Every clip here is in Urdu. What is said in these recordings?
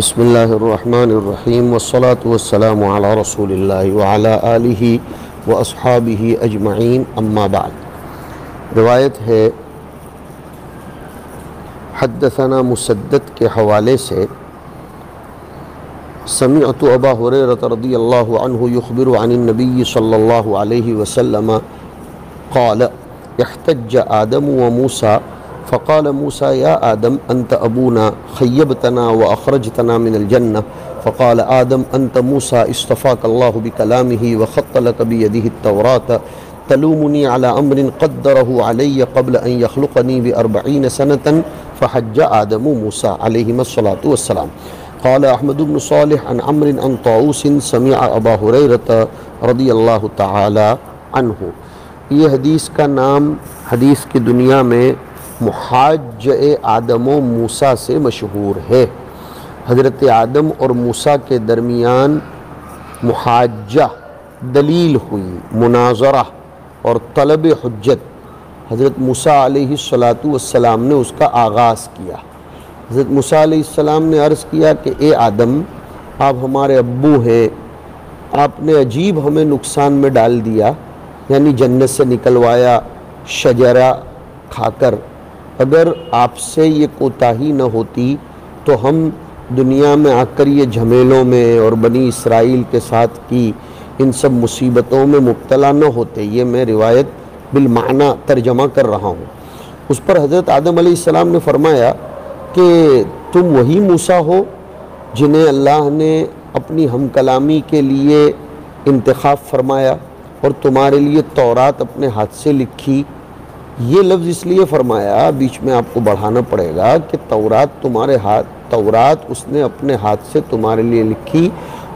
بسم اللہ الرحمن الرحیم والصلاة والسلام علی رسول اللہ وعلی آلہ واصحابہ اجمعین اما بعد۔ روایت ہے حدثنا مسدد کے حوالے سے، سمعت ابا ہریرہ رضی اللہ عنہ یخبر عن النبی صلی اللہ علیہ وسلم قال احتج آدم وموسیٰ فقال موسى يا آدم أنت أبونا خيبتنا وأخرجتنا من الجنة فقال آدم أنت موسى اصطفاك الله بكلامه وخط لك بيده التوراة تلومني على أمر قدره علي قبل أن يخلقني ب40 سنة فحج آدم موسى عليهما الصلاة والسلام۔ قال أحمد بن صالح عن عمرو عن طاووس سمع أبا هريرة رضی اللہ تعالی عنہ۔ یہ حدیث کا نام حدیث کی دنیا میں محاج آدم و موسیٰ سے مشہور ہے۔ حضرت آدم اور موسیٰ کے درمیان محاجہ، دلیل ہوئی، مناظرہ اور طلب حجت۔ حضرت موسیٰ علیہ السلام نے اس کا آغاز کیا۔ حضرت موسیٰ علیہ السلام نے عرض کیا کہ اے آدم، آپ ہمارے ابو ہیں، آپ نے عجیب ہمیں نقصان میں ڈال دیا، یعنی جنت سے نکلوایا شجرہ کھا کر۔ اگر آپ سے یہ کوتاہی نہ ہوتی تو ہم دنیا میں آ کر یہ جھمیلوں میں اور بنی اسرائیل کے ساتھ کی ان سب مصیبتوں میں مبتلا نہ ہوتے۔ یہ میں روایت بالمعنی ترجمہ کر رہا ہوں۔ اس پر حضرت آدم علیہ السلام نے فرمایا کہ تم وہی موسیٰ ہو جنہیں اللہ نے اپنی ہم کلامی کے لیے انتخاب فرمایا اور تمہارے لیے تورات اپنے ہاتھ سے لکھی۔ یہ لفظ اس لیے فرمایا، بیچ میں آپ کو بڑھانا پڑے گا، کہ تورات اس نے اپنے ہاتھ سے تمہارے لیے لکھی۔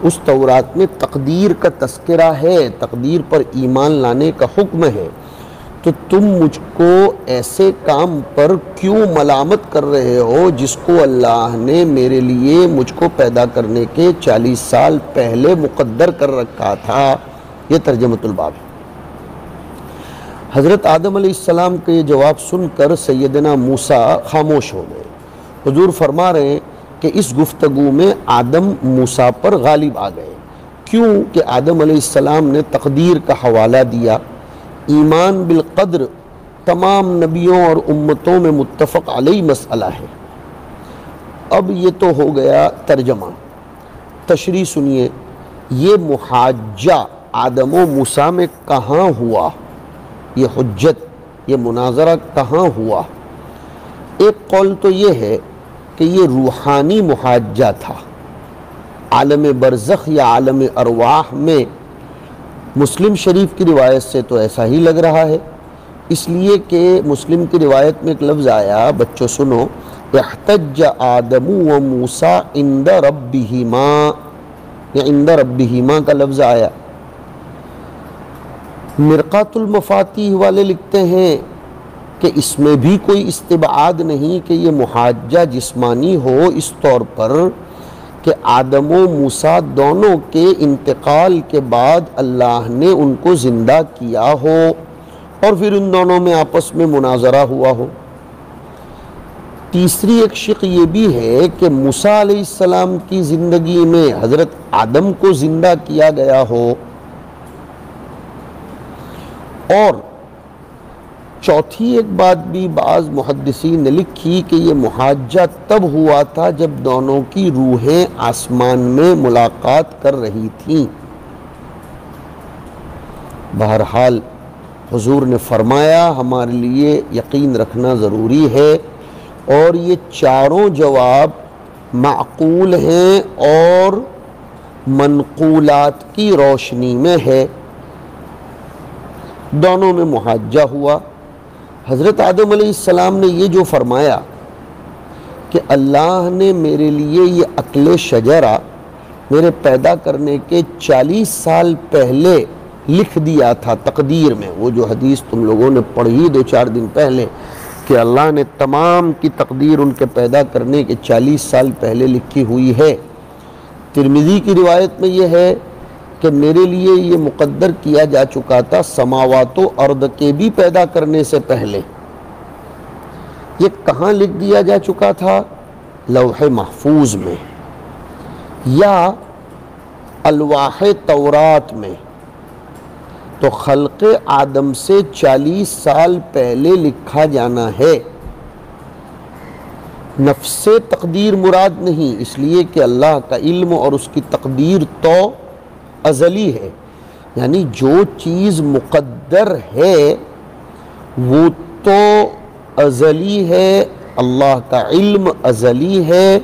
اس تورات میں تقدیر کا تذکرہ ہے، تقدیر پر ایمان لانے کا حکم ہے۔ تو تم مجھ کو ایسے کام پر کیوں ملامت کر رہے ہو جس کو اللہ نے میرے لیے مجھ کو پیدا کرنے کے 40 سال پہلے مقدر کر رکھا تھا۔ یہ ترجمۃ الباب ہے۔ حضرت آدم علیہ السلام کا یہ جواب سن کر سیدنا موسیٰ خاموش ہو گئے۔ حضور فرما رہے ہیں کہ اس گفتگو میں آدم موسیٰ پر غالب آ گئے، کیوں کہ آدم علیہ السلام نے تقدیر کا حوالہ دیا۔ ایمان بالقدر تمام نبیوں اور امتوں میں متفق علیہ مسئلہ ہے۔ اب یہ تو ہو گیا ترجمہ، تشریح سنیے۔ یہ محاجہ آدم و موسیٰ میں کہاں ہوا؟ یہ حجت، یہ مناظرہ کہاں ہوا؟ ایک قول تو یہ ہے کہ یہ روحانی محاجہ تھا، عالم برزخ یا عالم ارواح میں۔ مسلم شریف کی روایت سے تو ایسا ہی لگ رہا ہے، اس لیے کہ مسلم کی روایت میں ایک لفظ آیا، بچوں سنو، احتج آدم و موسیٰ عند ربہما، یا عند ربہما کا لفظ آیا۔ مرقات المفاتیح والے لکھتے ہیں کہ اس میں بھی کوئی استبعاد نہیں کہ یہ محاجہ جسمانی ہو، اس طور پر کہ آدم و موسیٰ دونوں کے انتقال کے بعد اللہ نے ان کو زندہ کیا ہو اور پھر ان دونوں میں آپس میں مناظرہ ہوا ہو۔ تیسری ایک شق یہ بھی ہے کہ موسیٰ علیہ السلام کی زندگی میں حضرت آدم کو زندہ کیا گیا ہو، اور چوتھی ایک بات بھی بعض محدثین نے لکھی کہ یہ محاجہ تب ہوا تھا جب دونوں کی روحیں آسمان میں ملاقات کر رہی تھیں۔ بہرحال حضور نے فرمایا ہمارے لیے یقین رکھنا ضروری ہے، اور یہ چاروں جواب معقول ہیں اور منقولات کی روشنی میں ہے۔ دونوں میں محاجہ ہوا۔ حضرت آدم علیہ السلام نے یہ جو فرمایا کہ اللہ نے میرے لیے یہ اکل شجرہ میرے پیدا کرنے کے 40 سال پہلے لکھ دیا تھا تقدیر میں، وہ جو حدیث تم لوگوں نے پڑھی 2-4 دن پہلے کہ اللہ نے تمام کی تقدیر ان کے پیدا کرنے کے 40 سال پہلے لکھی ہوئی ہے۔ ترمذی کی روایت میں یہ ہے کہ میرے لیے یہ مقدر کیا جا چکا تھا سماوات و ارض کے بھی پیدا کرنے سے پہلے۔ یہ کہاں لکھ دیا جا چکا تھا؟ لوح محفوظ میں۔ یا الواح تورات میں تو خلق آدم سے 40 سال پہلے لکھا جانا ہے۔ نفس تقدیر مراد نہیں، اس لیے کہ اللہ کا علم اور اس کی تقدیر تو ازلی ہے، یعنی جو چیز مقدر ہے وہ تو ازلی ہے، اللہ کا علم ازلی ہے۔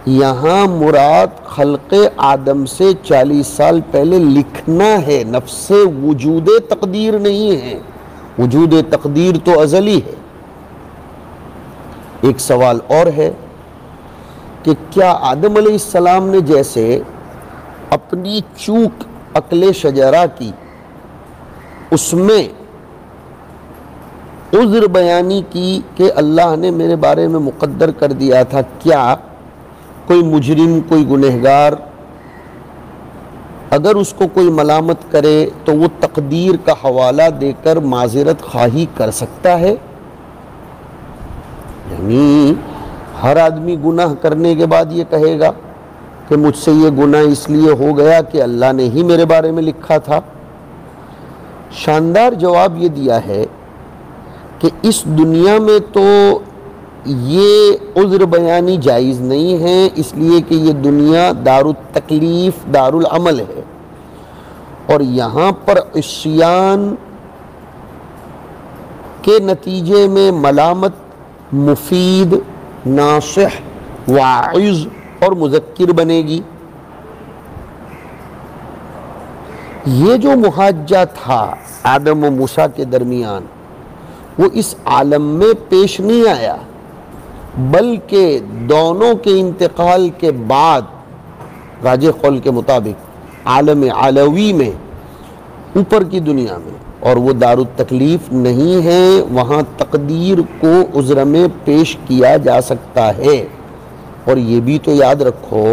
یہاں مراد خلق آدم سے 40 سال پہلے لکھنا ہے، نفس وجود تقدیر نہیں ہے، وجود تقدیر تو ازلی ہے۔ ایک سوال اور ہے کہ کیا آدم علیہ السلام نے جیسے اپنی چوک اکل شجرہ کی اس میں عذر بیانی کی کہ اللہ نے میرے بارے میں مقدر کر دیا تھا، کیا کوئی مجرم، کوئی گنہگار اگر اس کو کوئی ملامت کرے تو وہ تقدیر کا حوالہ دے کر معذرت خواہی کر سکتا ہے؟ یعنی ہر آدمی گناہ کرنے کے بعد یہ کہے گا کہ مجھ سے یہ گناہ اس لیے ہو گیا کہ اللہ نے ہی میرے بارے میں لکھا تھا؟ شاندار جواب یہ دیا ہے کہ اس دنیا میں تو یہ عذر بیانی جائز نہیں ہے، اس لیے کہ یہ دنیا دار التکلیف، دار العمل ہے، اور یہاں پر عصیان کے نتیجے میں ملامت مفید، ناصح، واعظ اور مذکر بنے گی۔ یہ جو محاجہ تھا آدم و موسیٰ کے درمیان وہ اس عالم میں پیش نہیں آیا، بلکہ دونوں کے انتقال کے بعد راجح قول کے مطابق عالم علوی میں، اوپر کی دنیا میں، اور وہ دار التکلیف نہیں ہے، وہاں تقدیر کو عذر میں پیش کیا جا سکتا ہے۔ اور یہ بھی تو یاد رکھو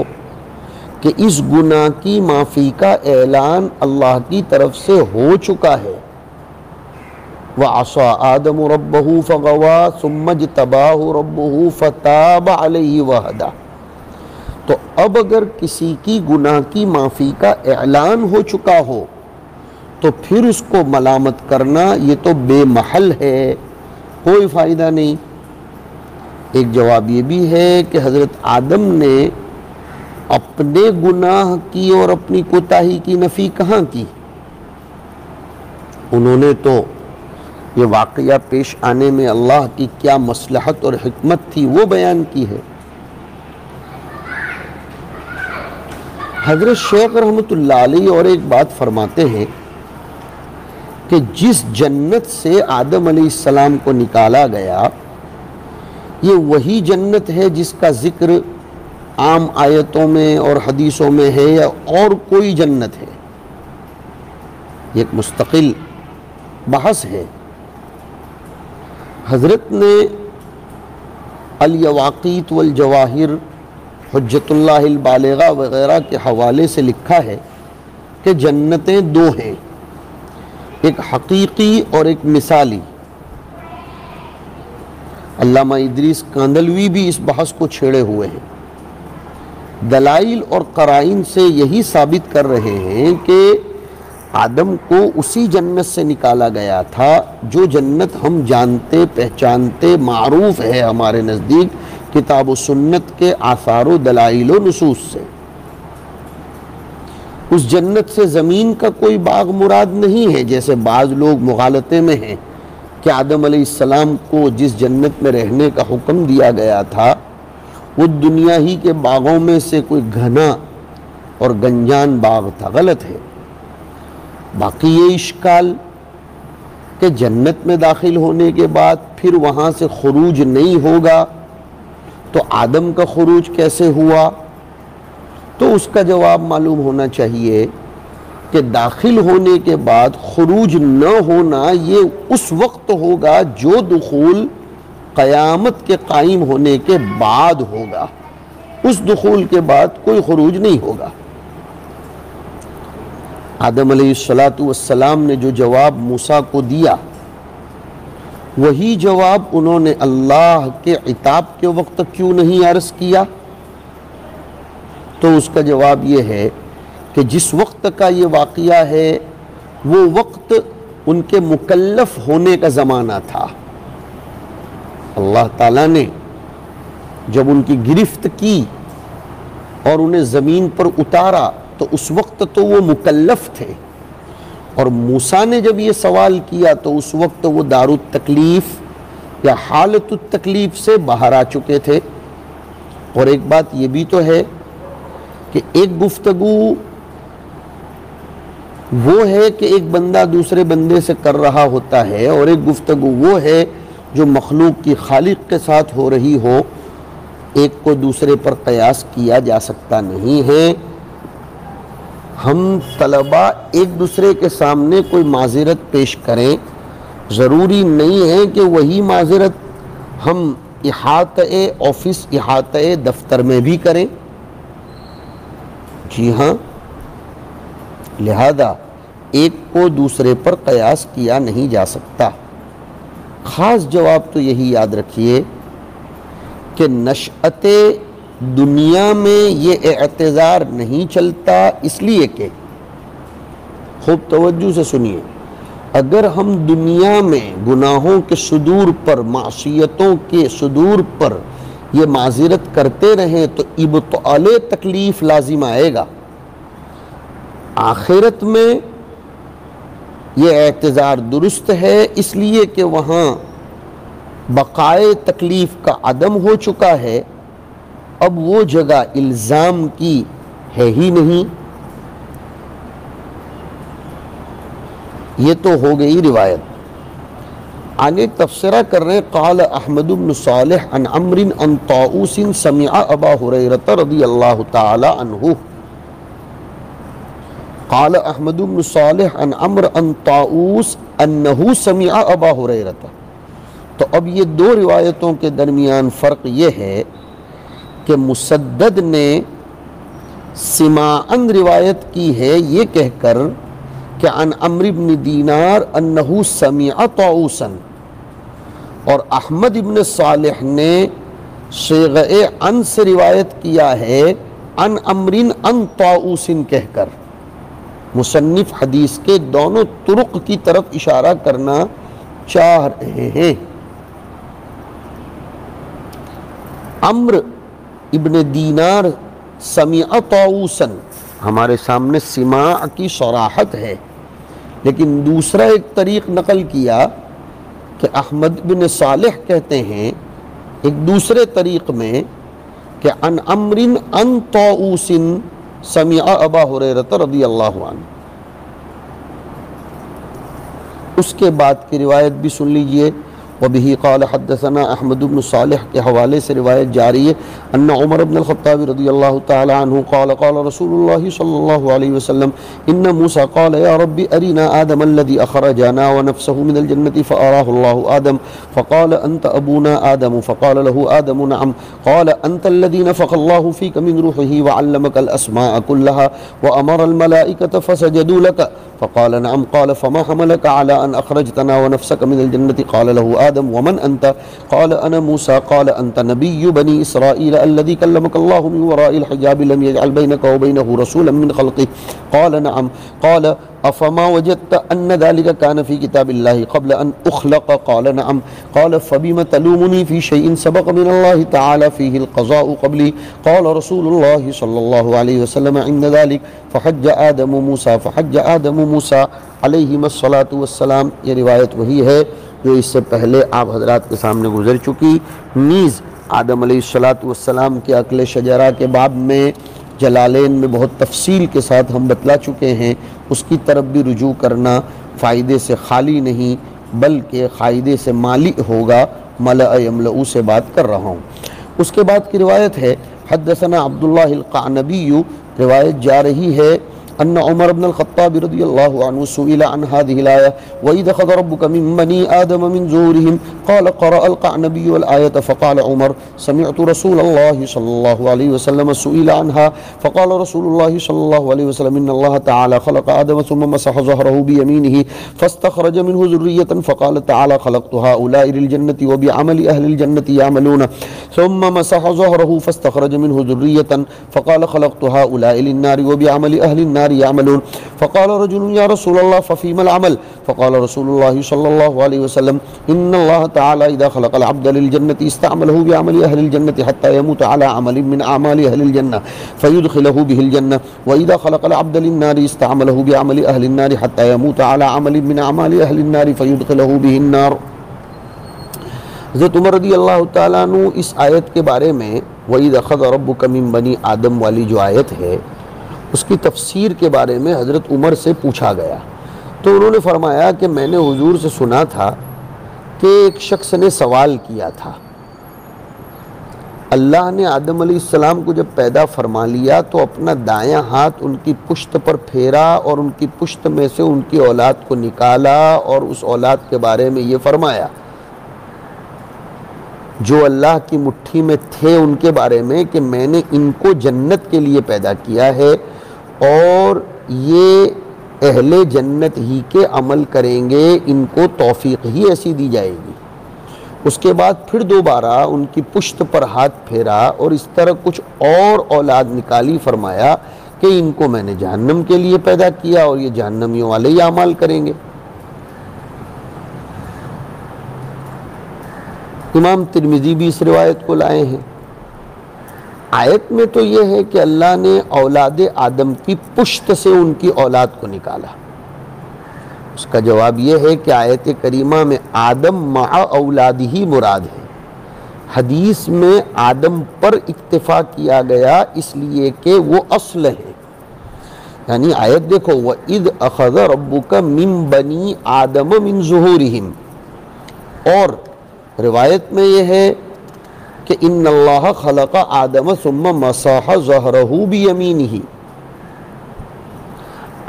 کہ اس گناہ کی معافی کا اعلان اللہ کی طرف سے ہو چکا ہے۔ وَعَصَىٰ آدَمُ رَبَّهُ فَغَوَىٰ ثُمَّ اجْتَبَاهُ رَبُّهُ فَتَابَ عَلَيْهِ وَهَدَىٰ۔ تو اب اگر کسی کی گناہ کی معافی کا اعلان ہو چکا ہو تو پھر اس کو ملامت کرنا یہ تو بے محل ہے، کوئی فائدہ نہیں۔ ایک جواب یہ بھی ہے کہ حضرت آدم نے اپنے گناہ کی اور اپنی کوتاہی کی نفی کہاں کی؟ انہوں نے تو یہ واقعہ پیش آنے میں اللہ کی کیا مصلحت اور حکمت تھی وہ بیان کی ہے۔ حضرت شیخ رحمۃ اللہ علیہ اور ایک بات فرماتے ہیں کہ جس جنت سے آدم علیہ السلام کو نکالا گیا یہ وہی جنت ہے جس کا ذکر عام آیتوں میں اور حدیثوں میں ہے، یا اور کوئی جنت ہے؟ یہ ایک مستقل بحث ہے۔ حضرت نے الیواقیت والجواہر، حجت اللہ البالغہ وغیرہ کے حوالے سے لکھا ہے کہ جنتیں دو ہیں، ایک حقیقی اور ایک مثالی۔ علامہ ادریس کاندلوی بھی اس بحث کو چھیڑے ہوئے ہیں، دلائل اور قرائن سے یہی ثابت کر رہے ہیں کہ آدم کو اسی جنت سے نکالا گیا تھا جو جنت ہم جانتے پہچانتے معروف ہے ہمارے نزدیک کتاب و سنت کے آثار و دلائل و نصوص سے۔ اس جنت سے زمین کا کوئی باغ مراد نہیں ہے، جیسے بعض لوگ مغالطے میں ہیں کہ آدم علیہ السلام کو جس جنت میں رہنے کا حکم دیا گیا تھا وہ دنیا ہی کے باغوں میں سے کوئی گھنا اور گنجان باغ تھا، غلط ہے۔ باقی یہ اشکال کہ جنت میں داخل ہونے کے بعد پھر وہاں سے خروج نہیں ہوگا تو آدم کا خروج کیسے ہوا، تو اس کا جواب معلوم ہونا چاہیے کہ داخل ہونے کے بعد خروج نہ ہونا یہ اس وقت ہوگا جو دخول قیامت کے قائم ہونے کے بعد ہوگا، اس دخول کے بعد کوئی خروج نہیں ہوگا۔ آدم علیہ السلام نے جو جواب موسیٰ کو دیا وہی جواب انہوں نے اللہ کے عتاب کے وقت کیوں نہیں عرض کیا؟ تو اس کا جواب یہ ہے کہ جس وقت کا یہ واقعہ ہے وہ وقت ان کے مکلف ہونے کا زمانہ تھا. اللہ تعالیٰ نے جب ان کی گرفت کی اور انہیں زمین پر اتارا تو اس وقت تو وہ مکلف تھے، اور موسیٰ نے جب یہ سوال کیا تو اس وقت وہ دار التکلیف یا حالت التکلیف سے باہر آ چکے تھے. اور ایک بات یہ بھی تو ہے کہ ایک گفتگو وہ ہے کہ ایک بندہ دوسرے بندے سے کر رہا ہوتا ہے، اور ایک گفتگو وہ ہے جو مخلوق کی خالق کے ساتھ ہو رہی ہو. ایک کو دوسرے پر قیاس کیا جا سکتا نہیں ہے. ہم طلباء ایک دوسرے کے سامنے کوئی معذرت پیش کریں، ضروری نہیں ہے کہ وہی معذرت ہم احاطہ آفس احاطہ دفتر میں بھی کریں. جی ہاں، لہذا ایک کو دوسرے پر قیاس کیا نہیں جا سکتا. خاص جواب تو یہی یاد رکھیے کہ نشأت دنیا میں یہ اعتذار نہیں چلتا، اس لیے کہ خوب توجہ سے سنیے، اگر ہم دنیا میں گناہوں کے صدور پر، معصیتوں کے صدور پر یہ معذرت کرتے رہیں تو ابطال تکلیف لازم آئے گا. آخرت میں یہ اعتذار درست ہے اس لیے کہ وہاں بقائے تکلیف کا عدم ہو چکا ہے. اب وہ جگہ الزام کی ہے ہی نہیں. یہ تو ہو گئی روایت. آگے تفسیرہ کر رہے ہیں. قال احمد بن صالح عن عمر عن طاؤوس سمع ابا ہریرہ رضی اللہ تعالی عنہ. قال احمد بن صالح عن عمر عن طاؤوس انہ سمع ابا ہریرہ. تو اب یہ دو روایتوں کے درمیان فرق یہ ہے کہ مسدد نے سماعاً روایت کی ہے یہ کہہ کر کہ عن عمرو بن دینار انہ سمع طاؤوسا، اور احمد بن صالح نے صیغہ عن سے روایت کیا ہے عن عمرو عن طاؤوس کہہ کر. مصنف حدیث کے دونوں طرق کی طرف اشارہ کرنا چاہ رہے ہیں. عمرو ابن دینار سمع طاؤوسا، ہمارے سامنے سماع کی صراحت ہے، لیکن دوسرا ایک طریق نقل کیا کہ احمد بن صالح کہتے ہیں ایک دوسرے طریق میں کہ عن عمرو عن طاؤوس سمع ابا ہریرہ رضی اللہ عنہ. اس کے بعد کی روایت بھی سن لیجئے. وبه قال حدثنا احمد بن صالح کے حوالے سے روایت جاری ہے ان عمر بن الخطاب رضی اللہ تعالی عنہ قال قال رسول اللہ صلی اللہ علیہ وسلم ان موسیٰ قال یا رب ارنا آدم الذي اخرجنا ونفسه من الجنة فاراه الله آدم فقال انت ابونا آدم فقال له آدم نعم قال انت الذي نفخ الله فيك من روحه وعلمك الاسماء كلها وامر الملائكة فسجدوا لك فقال نعم قال فما حملك على ان اخرجتنا ونفسك من الجنة قال له آدم ومن أنت قال أنا موسى قال أنت نبي بني إسرائيل الذي كلمك الله من وراء الحجاب لم يجعل بينك وبينه رسولا من خلقه قال نعم قال أفما وجدت أن ذلك كان في كتاب الله قبل أن أخلق قال نعم قال فبما تلومني في شيء سبق من الله تعالى فيه القضاء قبلي قال رسول الله صلى الله عليه وسلم عند ذلك فحج آدم موسى فحج آدم موسى علیہم الصلاۃ والسلام. یہ روایت وہی ہے جو اس سے پہلے آپ حضرات کے سامنے گزر چکی. نیز آدم علیہ الصلاۃ والسلام کے اکل شجرہ کے باب میں جلالین میں بہت تفصیل کے ساتھ ہم بتلا چکے ہیں. اس کی طرف بھی رجوع کرنا فائدے سے خالی نہیں بلکہ فائدے سے مالی ہوگا. ملأ یملؤ سے بات کر رہا ہوں. اس کے بعد کی روایت ہے حدثنا عبداللہ القعنبی. روایت جا رہی ہے ان عمر بن الخطاب رضی اللہ عنہ سئل عن هذه الآية وإذ أخذ ربك من بني آدم من ظهورهم قال قرأ القعنبي الآية فقال عمر سمعت رسول الله صلى الله عليه وسلم سئل عنها فقال رسول الله صلى الله عليه وسلم إن الله تعالى خلق آدم ثم مسح ظهره بيمينه فاستخرج منه ذرية فقال تعالى خلقت هؤلاء للجنة وبعمل أهل الجنة يعملون ثم مسح ظهره فاستخرج منه ذرية فقال خلقت هؤلاء للنار وبعمل أهل النار يعملون فقال رجل يا رسول الله ففيما العمل فقال رسول الله صلى الله عليه وسلم إن الله تعالى إذا خلق العبد للجنة استعمله بعمل أهل الجنة حتى يموت على عمل من أعمال أهل الجنة فيدخله به الجنة وإذا خلق العبد للنار استعمله بعمل أهل النار حتى يموت على عمل من أعمال أهل النار فيدخله به النار. حضرت عمر رضی اللہ تعالیٰ عنہ اس آیت کے بارے میں وَإِذْ أَخَذَ رَبُّكَ مِنْ بَنِي آدم والی جو آیت ہے اس کی تفسیر کے بارے میں حضرت عمر سے پوچھا گیا تو انہوں نے فرمایا کہ میں نے حضور سے سنا تھا کہ ایک شخص نے سوال کیا تھا، اللہ نے آدم علیہ السلام کو جب پیدا فرما لیا تو اپنا دایاں ہاتھ ان کی پشت پر پھیرا اور ان کی پشت میں سے ان کی اولاد کو نکالا اور اس اولاد کے بارے میں یہ فرمایا جو اللہ کی مٹھی میں تھے ان کے بارے میں کہ میں نے ان کو جنت کے لیے پیدا کیا ہے اور یہ اہل جنت ہی کے عمل کریں گے، ان کو توفیق ہی ایسی دی جائے گی. اس کے بعد پھر دوبارہ ان کی پشت پر ہاتھ پھیرا اور اس طرح کچھ اور اولاد نکالی، فرمایا کہ ان کو میں نے جہنم کے لیے پیدا کیا اور یہ جہنمیوں والے ہی اعمال کریں گے. امام ترمذی بھی اس روایت کو لائے ہیں. آیت میں تو یہ ہے کہ اللہ نے اولاد آدم کی پشت سے ان کی اولاد کو نکالا. اس کا جواب یہ ہے کہ آیت کریمہ میں آدم مع اولاد ہی مراد ہے. حدیث میں آدم پر اکتفا کیا گیا اس لیے کہ وہ اصل ہے. یعنی آیت دیکھو وَإِذْ أَخَذَ رَبُّكَ مِن بَنِي آدَمَ مِن ظُهُورِهِمْ، اور روایت میں یہ ہے کہ ان اللہ خلق آدم ثم مسح ظہرہ بیمینہ.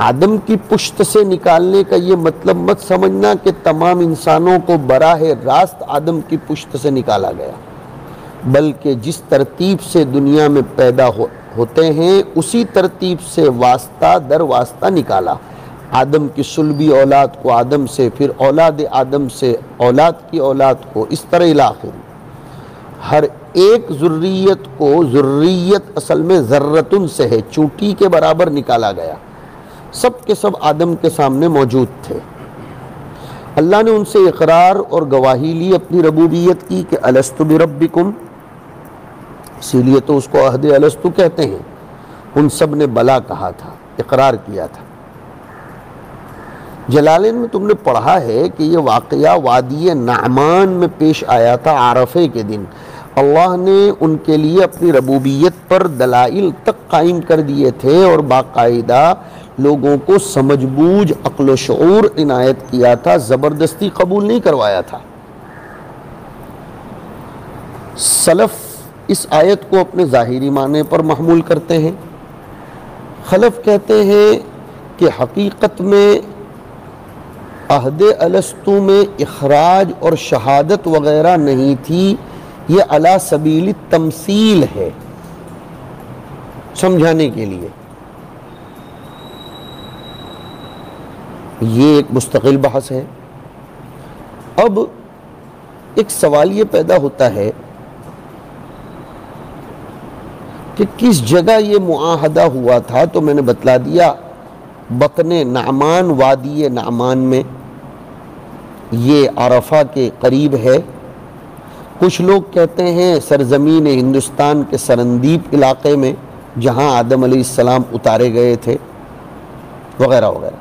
آدم کی پشت سے نکالنے کا یہ مطلب مت سمجھنا کہ تمام انسانوں کو براہ راست آدم کی پشت سے نکالا گیا، بلکہ جس ترتیب سے دنیا میں پیدا ہوتے ہیں اسی ترتیب سے واسطہ در واسطہ نکالا. آدم کی صلبی اولاد کو آدم سے، پھر اولاد آدم سے اولاد کی اولاد کو، اس طرح الاخر. ہر ایک ذریت کو، ذریت اصل میں ذرتن سے ہے، چونٹی کے برابر نکالا گیا. سب کے سب آدم کے سامنے موجود تھے. اللہ نے ان سے اقرار اور گواہی لی اپنی ربوبیت کی کہ الستو بربکم، اسی لیے تو اس کو عہد الستو کہتے ہیں. ان سب نے بلا کہا تھا، اقرار کیا تھا. جلالین میں تم نے پڑھا ہے کہ یہ واقعہ وادی نعمان میں پیش آیا تھا عرفے کے دن. اللہ نے ان کے لیے اپنی ربوبیت پر دلائل تک قائم کر دیے تھے اور باقاعدہ لوگوں کو سمجھ بوجھ عقل و شعور عنایت کیا تھا، زبردستی قبول نہیں کروایا تھا. سلف اس آیت کو اپنے ظاہری معنی پر محمول کرتے ہیں. خلف کہتے ہیں کہ حقیقت میں عہد الستو میں اخراج اور شہادت وغیرہ نہیں تھی، یہ علی سبیل التمثیل ہے، سمجھانے کے لیے. یہ ایک مستقل بحث ہے. اب ایک سوال یہ پیدا ہوتا ہے کہ کس جگہ یہ معاہدہ ہوا تھا. تو میں نے بتلا دیا، بطن نعمان، وادی نعمان میں، یہ عرفہ کے قریب ہے. کچھ لوگ کہتے ہیں سرزمین ہندوستان کے سرندیپ علاقے میں جہاں آدم علیہ السلام اتارے گئے تھے وغیرہ وغیرہ.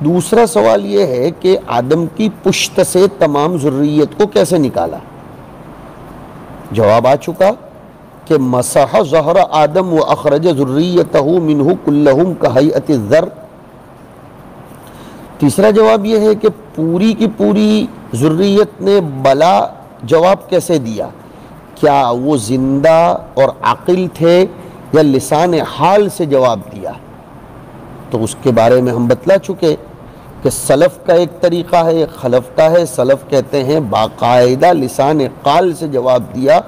دوسرا سوال یہ ہے کہ آدم کی پشت سے تمام ذریت کو کیسے نکالا. جواب آ چکا کہ مسح ظہر آدم و اخرج ذریتہ منہ کلہم کہیئت الذر. تیسرا جواب یہ ہے کہ پوری کی پوری ذریت نے بلا جواب کیسے دیا. کیا وہ زندہ اور عاقل تھے یا لسان حال سے جواب دیا. تو اس کے بارے میں ہم بتلا چکے کہ سلف کا ایک طریقہ ہے، ایک خلف کا ہے۔ سلف کہتے ہیں باقاعدہ لسان قال سے جواب دیا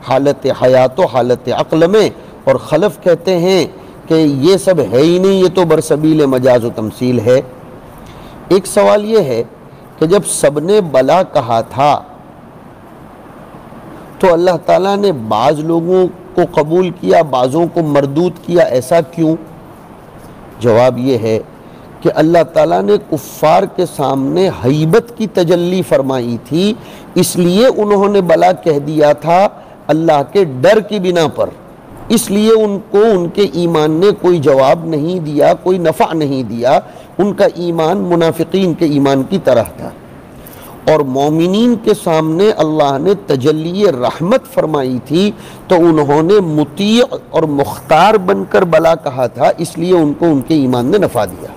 حالت حیات و حالت عقل میں، اور خلف کہتے ہیں کہ یہ سب ہے ہی نہیں، یہ تو برسبیل مجاز و تمثیل ہے۔ ایک سوال یہ ہے کہ جب سب نے بلا کہا تھا تو اللہ تعالیٰ نے بعض لوگوں کو قبول کیا، بعضوں کو مردود کیا، ایسا کیوں؟ جواب یہ ہے کہ اللہ تعالیٰ نے کفار کے سامنے ہیبت کی تجلی فرمائی تھی، اس لیے انہوں نے بلا کہہ دیا تھا اللہ کے ڈر کی بنا پر، اس لیے ان کو ان کے ایمان نے کوئی جواب نہیں دیا، کوئی نفع نہیں دیا۔ ان کا ایمان منافقین کے ایمان کی طرح تھا۔ اور مومنین کے سامنے اللہ نے تجلی رحمت فرمائی تھی تو انہوں نے مطیع اور مختار بن کر بلا کہا تھا، اس لیے ان کو ان کے ایمان نے نفع دیا۔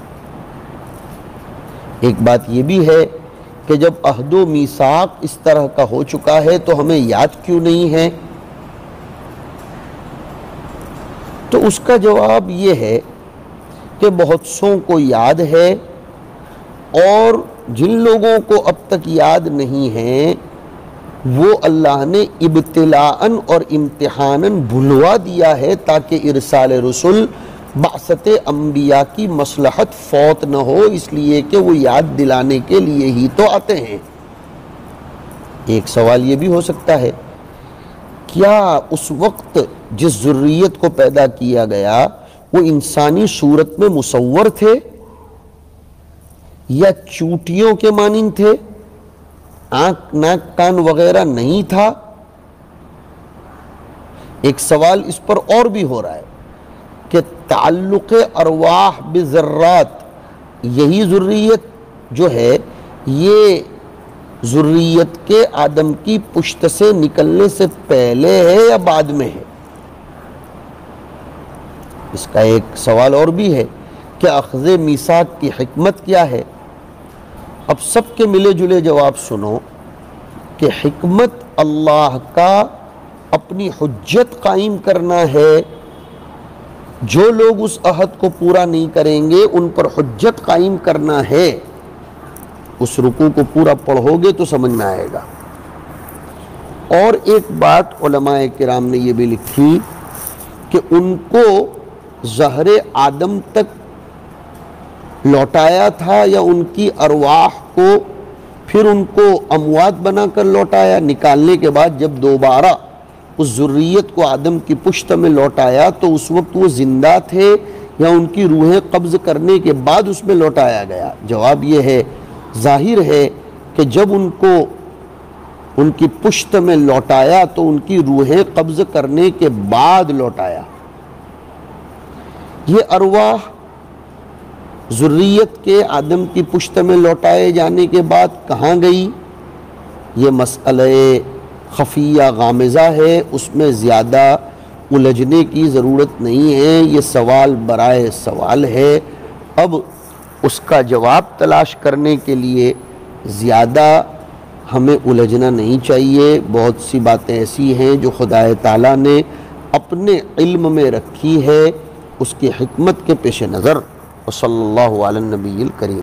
ایک بات یہ بھی ہے کہ جب عہد و میثاق اس طرح کا ہو چکا ہے تو ہمیں یاد کیوں نہیں ہے؟ تو اس کا جواب یہ ہے کہ بہت سوں کو یاد ہے، اور جن لوگوں کو اب تک یاد نہیں ہے وہ اللہ نے ابتلاءً اور امتحاناً بھلوا دیا ہے تاکہ ارسال رسل، بعثت انبیاء کی مصلحت فوت نہ ہو، اس لیے کہ وہ یاد دلانے کے لیے ہی تو آتے ہیں۔ ایک سوال یہ بھی ہو سکتا ہے، کیا اس وقت جس ذریت کو پیدا کیا گیا وہ انسانی صورت میں مصور تھے یا چوٹیوں کے مانند تھے؟ آنکھ، ناک، کان وغیرہ نہیں تھا؟ ایک سوال اس پر اور بھی ہو رہا ہے کہ تعلق ارواح بذرات، یہی ذریت جو ہے یہ ذریت کے آدم کی پشت سے نکلنے سے پہلے ہے یا بعد میں ہے؟ اس کا ایک سوال اور بھی ہے کہ اخذ میثاق کی حکمت کیا ہے؟ اب سب کے ملے جلے جواب سنو کہ حکمت اللہ کا اپنی حجت قائم کرنا ہے، جو لوگ اس عہد کو پورا نہیں کریں گے ان پر حجت قائم کرنا ہے۔ اس رکوع کو پورا پڑھو گے تو سمجھ میں آئے گا۔ اور ایک بات علماء کرام نے یہ بھی لکھی کہ ان کو ظہر آدم تک لوٹایا تھا یا ان کی ارواح کو پھر ان کو اموات بنا کر لوٹایا؟ نکالنے کے بعد جب دوبارہ اس ذریت کو آدم کی پشت میں لوٹایا تو اس وقت وہ زندہ تھے یا ان کی روحیں قبض کرنے کے بعد اس میں لوٹایا گیا؟ جواب یہ ہے، ظاہر ہے کہ جب ان کو ان کی پشت میں لوٹایا تو ان کی روحیں قبض کرنے کے بعد لوٹایا۔ یہ ارواح ذریت کے آدم کی پشت میں لوٹائے جانے کے بعد کہاں گئی؟ یہ مسئلہ خفیہ غامضہ ہے، اس میں زیادہ الجھنے کی ضرورت نہیں ہے، یہ سوال برائے سوال ہے۔ اب اس کا جواب تلاش کرنے کے لیے زیادہ ہمیں الجھنا نہیں چاہیے۔ بہت سی باتیں ایسی ہیں جو خدا تعالیٰ نے اپنے علم میں رکھی ہے، اس کی حکمت کے پیش نظر۔ وصلی اللہ علی النبی الکریم۔